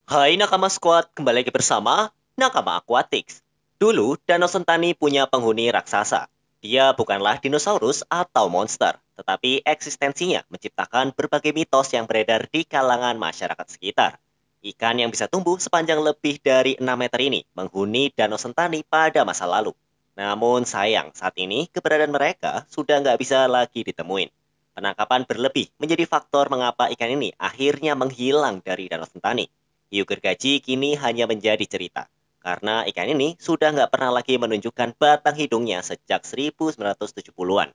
Hai Nakama Squad, kembali lagi bersama Nakama Aquatics. Dulu, Danau Sentani punya penghuni raksasa. Dia bukanlah dinosaurus atau monster, tetapi eksistensinya menciptakan berbagai mitos yang beredar di kalangan masyarakat sekitar. Ikan yang bisa tumbuh sepanjang lebih dari 6 meter ini menghuni Danau Sentani pada masa lalu. Namun sayang, saat ini keberadaan mereka sudah nggak bisa lagi ditemuin. Penangkapan berlebih menjadi faktor mengapa ikan ini akhirnya menghilang dari Danau Sentani. Hiu gergaji kini hanya menjadi cerita, karena ikan ini sudah nggak pernah lagi menunjukkan batang hidungnya sejak 1970-an.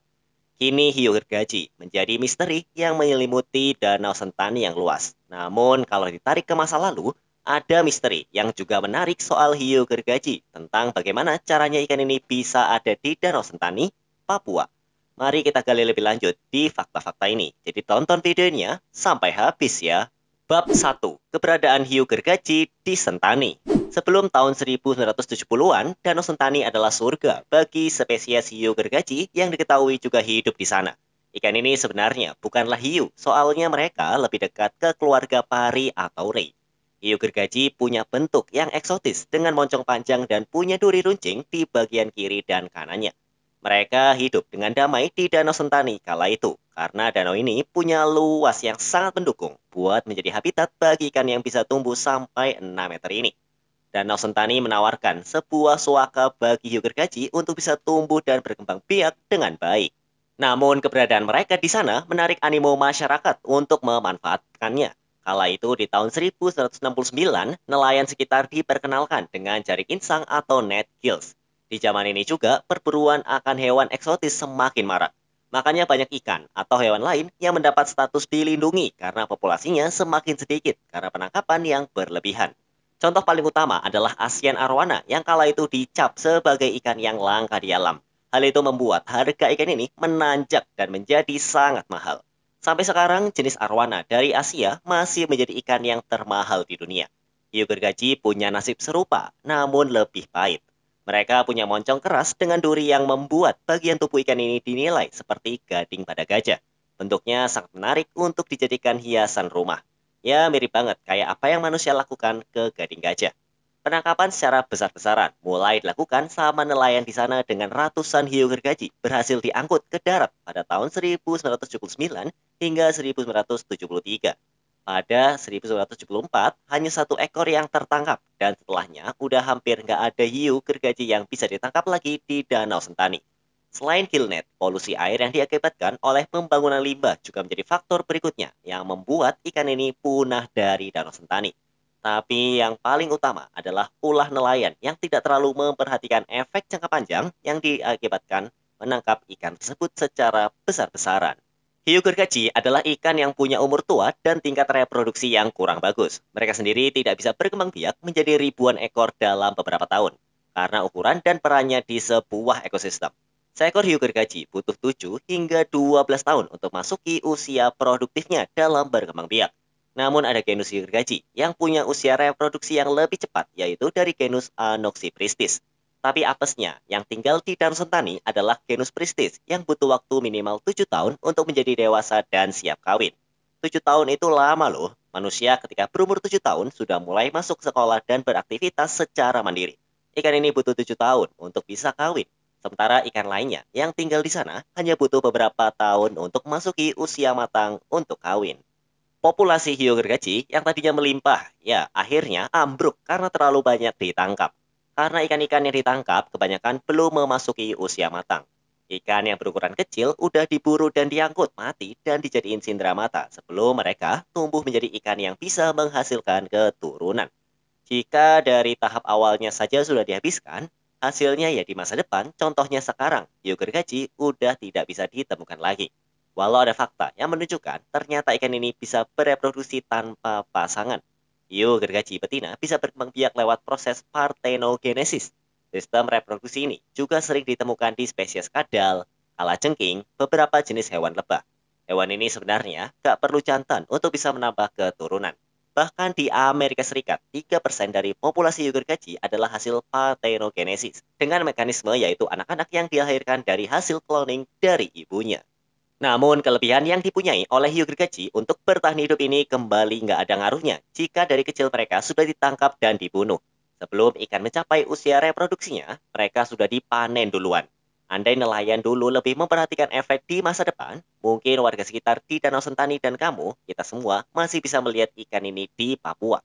Kini hiu gergaji menjadi misteri yang menyelimuti Danau Sentani yang luas. Namun kalau ditarik ke masa lalu, ada misteri yang juga menarik soal hiu gergaji tentang bagaimana caranya ikan ini bisa ada di Danau Sentani, Papua. Mari kita gali lebih lanjut di fakta-fakta ini. Jadi tonton videonya sampai habis ya. Bab 1. Keberadaan hiu gergaji di Sentani. Sebelum tahun 1970-an, Danau Sentani adalah surga bagi spesies hiu gergaji yang diketahui juga hidup di sana. Ikan ini sebenarnya bukanlah hiu, soalnya mereka lebih dekat ke keluarga pari atau rei. Hiu gergaji punya bentuk yang eksotis dengan moncong panjang dan punya duri runcing di bagian kiri dan kanannya. Mereka hidup dengan damai di Danau Sentani kala itu, karena danau ini punya luas yang sangat mendukung buat menjadi habitat bagi ikan yang bisa tumbuh sampai 6 meter ini. Danau Sentani menawarkan sebuah suaka bagi hiu gergaji untuk bisa tumbuh dan berkembang biak dengan baik. Namun keberadaan mereka di sana menarik animo masyarakat untuk memanfaatkannya. Kala itu di tahun 1969, nelayan sekitar diperkenalkan dengan jaring insang atau net kills. Di zaman ini juga perburuan akan hewan eksotis semakin marak. Makanya banyak ikan atau hewan lain yang mendapat status dilindungi karena populasinya semakin sedikit karena penangkapan yang berlebihan. Contoh paling utama adalah Asian arowana yang kala itu dicap sebagai ikan yang langka di alam. Hal itu membuat harga ikan ini menanjak dan menjadi sangat mahal. Sampai sekarang, jenis arwana dari Asia masih menjadi ikan yang termahal di dunia. Hiu gergaji punya nasib serupa, namun lebih pahit. Mereka punya moncong keras dengan duri yang membuat bagian tubuh ikan ini dinilai seperti gading pada gajah. Bentuknya sangat menarik untuk dijadikan hiasan rumah. Ya, mirip banget kayak apa yang manusia lakukan ke gading gajah. Penangkapan secara besar-besaran mulai dilakukan sama nelayan di sana dengan ratusan hiu gergaji berhasil diangkut ke darat pada tahun 1979 hingga 1973. Pada 1974, hanya satu ekor yang tertangkap dan setelahnya udah hampir nggak ada hiu gergaji yang bisa ditangkap lagi di Danau Sentani. Selain killnet, polusi air yang diakibatkan oleh pembangunan limbah juga menjadi faktor berikutnya yang membuat ikan ini punah dari Danau Sentani. Tapi yang paling utama adalah ulah nelayan yang tidak terlalu memperhatikan efek jangka panjang yang diakibatkan menangkap ikan tersebut secara besar-besaran. Hiu gergaji adalah ikan yang punya umur tua dan tingkat reproduksi yang kurang bagus. Mereka sendiri tidak bisa berkembang biak menjadi ribuan ekor dalam beberapa tahun karena ukuran dan perannya di sebuah ekosistem. Seekor hiu gergaji butuh 7 hingga 12 tahun untuk masuki usia produktifnya dalam berkembang biak. Namun ada genus hiu gergaji yang punya usia reproduksi yang lebih cepat, yaitu dari genus Anoxipristis. Tapi apesnya, yang tinggal di Danau Sentani adalah genus Pristis yang butuh waktu minimal 7 tahun untuk menjadi dewasa dan siap kawin. 7 tahun itu lama loh. Manusia ketika berumur 7 tahun sudah mulai masuk sekolah dan beraktivitas secara mandiri. Ikan ini butuh 7 tahun untuk bisa kawin. Sementara ikan lainnya yang tinggal di sana hanya butuh beberapa tahun untuk masuki usia matang untuk kawin. Populasi hiu gergaji yang tadinya melimpah, ya akhirnya ambruk karena terlalu banyak ditangkap. Karena ikan-ikan yang ditangkap kebanyakan belum memasuki usia matang. Ikan yang berukuran kecil udah diburu dan diangkut mati dan dijadiin sindera mata sebelum mereka tumbuh menjadi ikan yang bisa menghasilkan keturunan. Jika dari tahap awalnya saja sudah dihabiskan, hasilnya ya di masa depan, contohnya sekarang, hiu gergaji udah tidak bisa ditemukan lagi. Walau ada fakta yang menunjukkan ternyata ikan ini bisa bereproduksi tanpa pasangan. Hiu gergaji betina bisa berkembang biak lewat proses parthenogenesis. Sistem reproduksi ini juga sering ditemukan di spesies kadal, kalajengking, beberapa jenis hewan lebah. Hewan ini sebenarnya gak perlu jantan untuk bisa menambah keturunan. Bahkan di Amerika Serikat, 3% dari populasi hiu gergaji adalah hasil parthenogenesis dengan mekanisme yaitu anak-anak yang dilahirkan dari hasil cloning dari ibunya. Namun kelebihan yang dipunyai oleh hiu gergaji untuk bertahan hidup ini kembali nggak ada ngaruhnya jika dari kecil mereka sudah ditangkap dan dibunuh. Sebelum ikan mencapai usia reproduksinya, mereka sudah dipanen duluan. Andai nelayan dulu lebih memperhatikan efek di masa depan, mungkin warga sekitar di Danau Sentani dan kamu, kita semua masih bisa melihat ikan ini di Papua.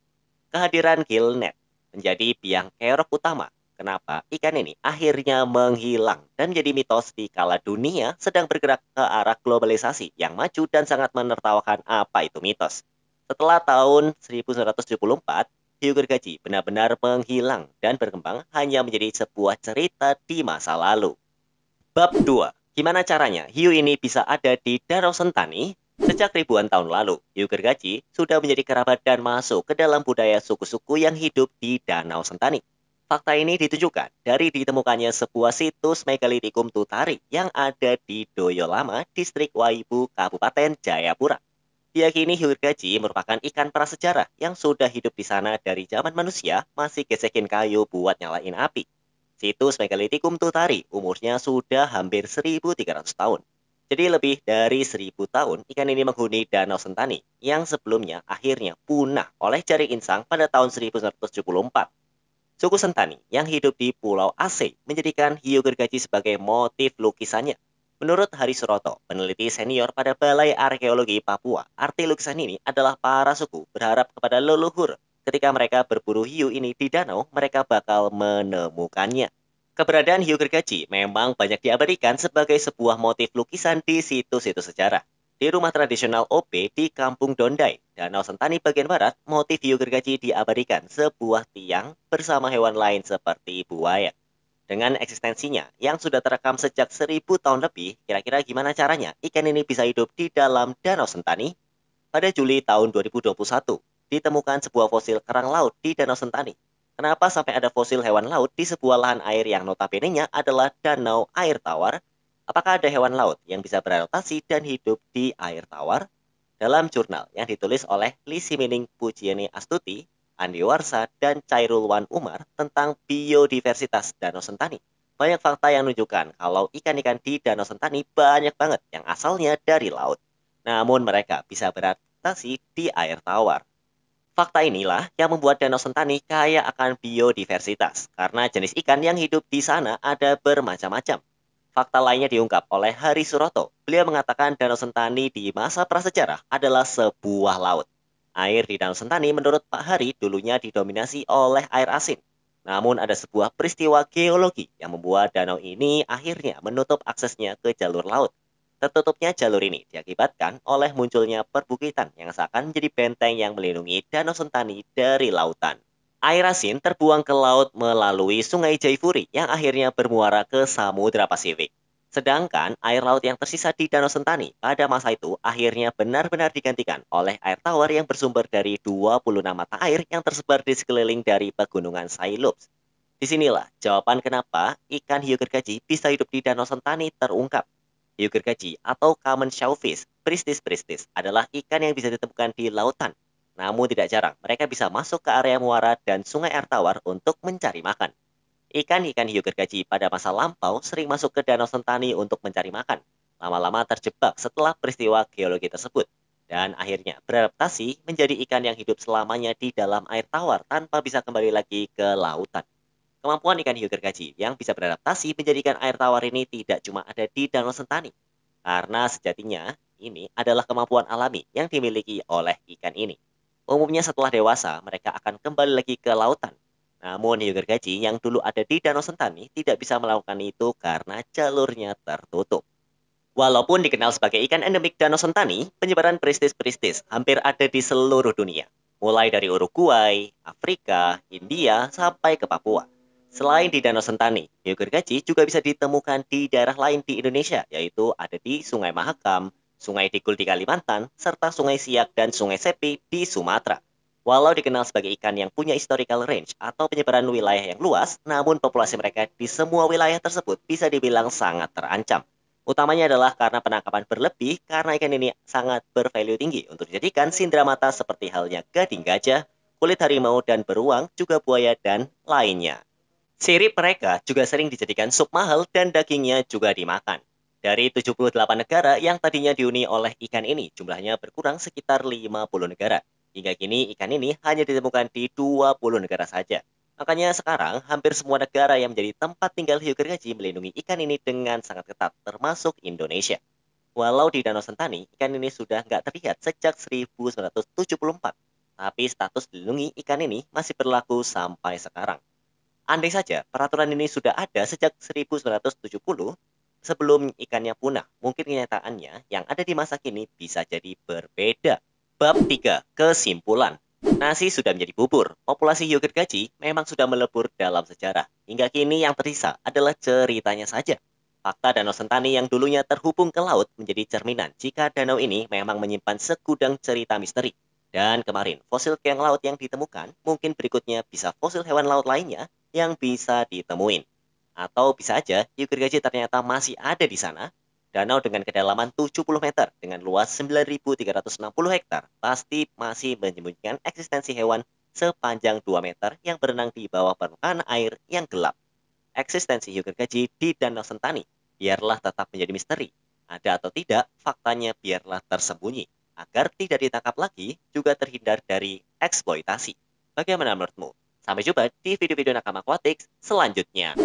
Kehadiran gillnet menjadi biang kerok utama kenapa ikan ini akhirnya menghilang dan menjadi mitos di kala dunia sedang bergerak ke arah globalisasi yang maju dan sangat menertawakan apa itu mitos. Setelah tahun 1974, hiu gergaji benar-benar menghilang dan berkembang hanya menjadi sebuah cerita di masa lalu. Bab 2. Gimana caranya hiu ini bisa ada di Danau Sentani? Sejak ribuan tahun lalu, hiu gergaji sudah menjadi kerabat dan masuk ke dalam budaya suku-suku yang hidup di Danau Sentani. Fakta ini ditunjukkan dari ditemukannya sebuah situs megalitikum Tutari yang ada di Doyo Lama, Distrik Waibu, Kabupaten Jayapura. Diyakini hiu gergaji merupakan ikan prasejarah yang sudah hidup di sana dari zaman manusia masih gesekin kayu buat nyalain api. Situs Megalitikum Tutari umurnya sudah hampir 1.300 tahun. Jadi lebih dari 1.000 tahun ikan ini menghuni Danau Sentani yang sebelumnya akhirnya punah oleh jaring insang pada tahun 1974. Suku Sentani yang hidup di Pulau Aceh menjadikan hiu gergaji sebagai motif lukisannya. Menurut Hari Suroto, peneliti senior pada Balai Arkeologi Papua, arti lukisan ini adalah para suku berharap kepada leluhur. Ketika mereka berburu hiu ini di danau, mereka bakal menemukannya. Keberadaan hiu gergaji memang banyak diabadikan sebagai sebuah motif lukisan di situs-situs sejarah. Di rumah tradisional OP di Kampung Dondai, Danau Sentani bagian barat, motif hiu gergaji diabadikan sebuah tiang bersama hewan lain seperti buaya. Dengan eksistensinya yang sudah terekam sejak 1.000 tahun lebih, kira-kira gimana caranya ikan ini bisa hidup di dalam Danau Sentani? Pada Juli tahun 2021, ditemukan sebuah fosil kerang laut di Danau Sentani. Kenapa sampai ada fosil hewan laut di sebuah lahan air yang notabene-nya adalah danau air tawar? Apakah ada hewan laut yang bisa beradaptasi dan hidup di air tawar? Dalam jurnal yang ditulis oleh Lisi Mining Pujiani Astuti, Andi Warsa, dan Chairul Wan Umar tentang biodiversitas Danau Sentani. Banyak fakta yang menunjukkan kalau ikan-ikan di Danau Sentani banyak banget yang asalnya dari laut. Namun mereka bisa beradaptasi di air tawar. Fakta inilah yang membuat Danau Sentani kaya akan biodiversitas, karena jenis ikan yang hidup di sana ada bermacam-macam. Fakta lainnya diungkap oleh Hari Suroto. Beliau mengatakan Danau Sentani di masa prasejarah adalah sebuah laut. Air di Danau Sentani menurut Pak Hari dulunya didominasi oleh air asin. Namun ada sebuah peristiwa geologi yang membuat danau ini akhirnya menutup aksesnya ke jalur laut. Tertutupnya jalur ini diakibatkan oleh munculnya perbukitan yang seakan menjadi benteng yang melindungi Danau Sentani dari lautan. Air asin terbuang ke laut melalui Sungai Jaifuri yang akhirnya bermuara ke Samudra Pasifik. Sedangkan air laut yang tersisa di Danau Sentani pada masa itu akhirnya benar-benar digantikan oleh air tawar yang bersumber dari 26 mata air yang tersebar di sekeliling dari pegunungan Sailups. Disinilah jawaban kenapa ikan hiu gergaji bisa hidup di Danau Sentani terungkap. Hiu gergaji atau common shellfish, pristis adalah ikan yang bisa ditemukan di lautan. Namun tidak jarang mereka bisa masuk ke area muara dan sungai air tawar untuk mencari makan. Ikan-ikan hiu gergaji pada masa lampau sering masuk ke Danau Sentani untuk mencari makan. Lama-lama terjebak setelah peristiwa geologi tersebut. Dan akhirnya beradaptasi menjadi ikan yang hidup selamanya di dalam air tawar tanpa bisa kembali lagi ke lautan. Kemampuan ikan hiu gergaji yang bisa beradaptasi menjadikan air tawar ini tidak cuma ada di Danau Sentani. Karena sejatinya ini adalah kemampuan alami yang dimiliki oleh ikan ini. Umumnya setelah dewasa, mereka akan kembali lagi ke lautan. Namun hiu gergaji yang dulu ada di Danau Sentani tidak bisa melakukan itu karena jalurnya tertutup. Walaupun dikenal sebagai ikan endemik Danau Sentani, penyebaran pristis hampir ada di seluruh dunia. Mulai dari Uruguay, Afrika, India, sampai ke Papua. Selain di Danau Sentani, hiu gergaji juga bisa ditemukan di daerah lain di Indonesia, yaitu ada di Sungai Mahakam, Sungai Digul di Kalimantan, serta Sungai Siak dan Sungai Sepi di Sumatera. Walau dikenal sebagai ikan yang punya historical range atau penyebaran wilayah yang luas, namun populasi mereka di semua wilayah tersebut bisa dibilang sangat terancam. Utamanya adalah karena penangkapan berlebih karena ikan ini sangat bervalue tinggi untuk dijadikan sindera mata seperti halnya gading gajah, kulit harimau dan beruang, juga buaya dan lainnya. Sirip mereka juga sering dijadikan sup mahal dan dagingnya juga dimakan. Dari 78 negara yang tadinya dihuni oleh ikan ini, jumlahnya berkurang sekitar 50 negara. Hingga kini ikan ini hanya ditemukan di 20 negara saja. Makanya sekarang hampir semua negara yang menjadi tempat tinggal hiu gergaji melindungi ikan ini dengan sangat ketat, termasuk Indonesia. Walau di Danau Sentani, ikan ini sudah nggak terlihat sejak 1974. Tapi status dilindungi ikan ini masih berlaku sampai sekarang. Andai saja peraturan ini sudah ada sejak 1970, sebelum ikannya punah, mungkin kenyataannya yang ada di masa kini bisa jadi berbeda. Bab 3. Kesimpulan. Nasi sudah menjadi bubur. Populasi hiu gergaji memang sudah melebur dalam sejarah. Hingga kini yang tersisa adalah ceritanya saja. Fakta Danau Sentani yang dulunya terhubung ke laut menjadi cerminan jika danau ini memang menyimpan segudang cerita misteri. Dan kemarin, fosil keong laut yang ditemukan, mungkin berikutnya bisa fosil hewan laut lainnya yang bisa ditemuin. Atau bisa aja hiu gergaji ternyata masih ada di sana. Danau dengan kedalaman 70 meter dengan luas 9.360 hektar pasti masih menyembunyikan eksistensi hewan sepanjang 2 meter yang berenang di bawah permukaan air yang gelap. Eksistensi hiu gergaji di Danau Sentani biarlah tetap menjadi misteri. Ada atau tidak, faktanya biarlah tersembunyi. Agar tidak ditangkap lagi, juga terhindar dari eksploitasi. Bagaimana menurutmu? Sampai jumpa di video-video Nakama Aquatics selanjutnya.